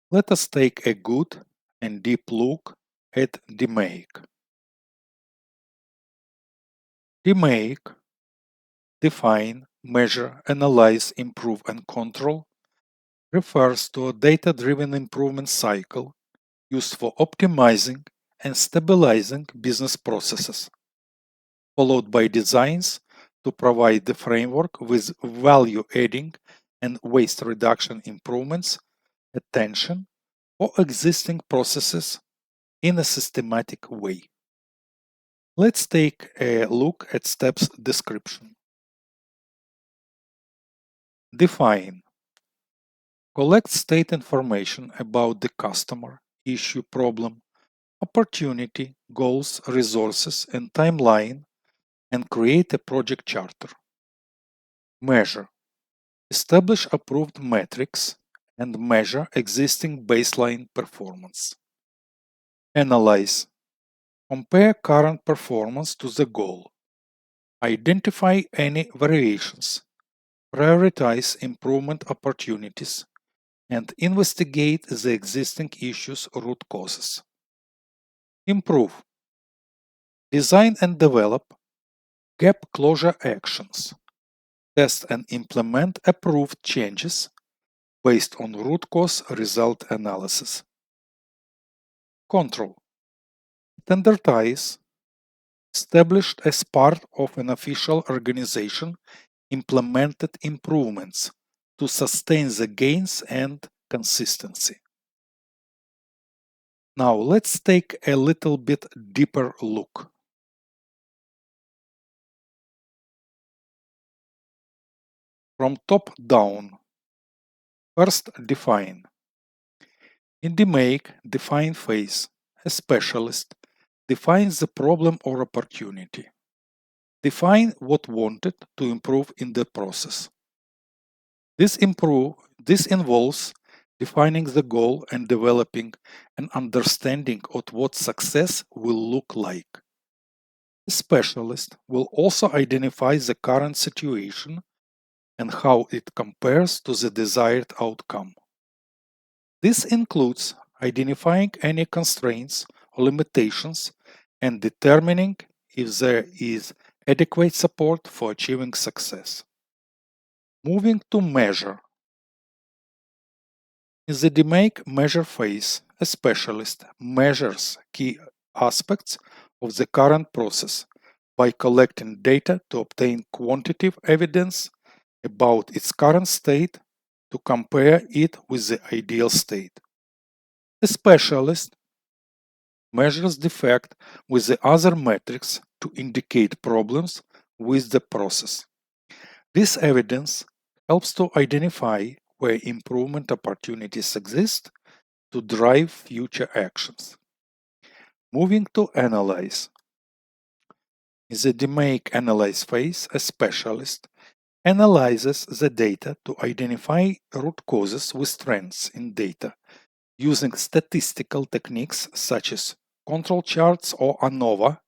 Let us take a good and deep look at DMAIC. DMAIC define, measure, analyze, improve, and control refers to a data-driven improvement cycle used for optimizing and stabilizing business processes, followed by designs to provide the framework with value-adding and waste reduction improvements, attention, for existing processes in a systematic way. Let's take a look at steps description. Define. Collect state information about the customer, issue, problem, opportunity, goals, resources, and timeline, and create a project charter. Measure. Establish approved metrics and measure existing baseline performance. Analyze. Compare current performance to the goal. Identify any variations. Prioritize improvement opportunities and investigate the existing issues' root causes. Improve. Design and develop gap closure actions. Test and implement approved changes based on root cause result analysis. Control. Standardize. Established as part of an official organization implemented improvements to sustain the gains and consistency. Now let's take a little bit deeper look. From top down. First, define. In DMAIC define phase, a specialist defines the problem or opportunity. Define what wanted to improve in the process. This involves defining the goal and developing an understanding of what success will look like. The specialist will also identify the current situation and how it compares to the desired outcome. This includes identifying any constraints or limitations and determining if there is adequate support for achieving success. Moving to measure. In the DMAIC measure phase, a specialist measures key aspects of the current process by collecting data to obtain quantitative evidence about its current state to compare it with the ideal state. The specialist measures defect with the other metrics to indicate problems with the process. This evidence helps to identify where improvement opportunities exist to drive future actions. Moving to analyze. In the DMAIC analyze phase, a specialist analyzes the data to identify root causes with trends in data using statistical techniques such as control charts or ANOVA,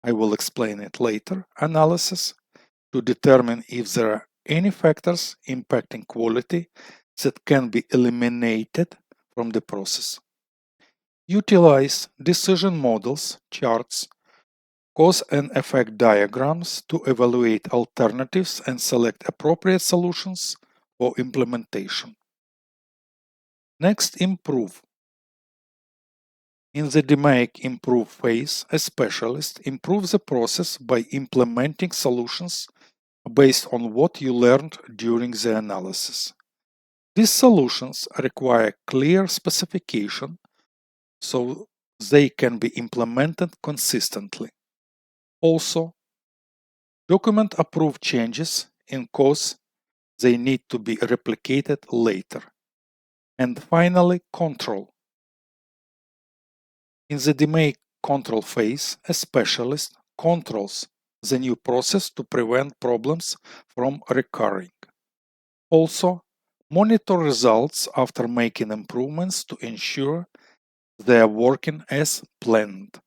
I will explain it later, analysis to determine if there are any factors impacting quality that can be eliminated from the process. Utilize decision models, charts, cause and effect diagrams to evaluate alternatives and select appropriate solutions for implementation. Next, improve. In the DMAIC improve phase, a specialist improves the process by implementing solutions based on what you learned during the analysis. These solutions require clear specification so they can be implemented consistently. Also, document approved changes in case they need to be replicated later. And finally, control. In the DMAIC control phase, a specialist controls the new process to prevent problems from recurring. Also, monitor results after making improvements to ensure they are working as planned.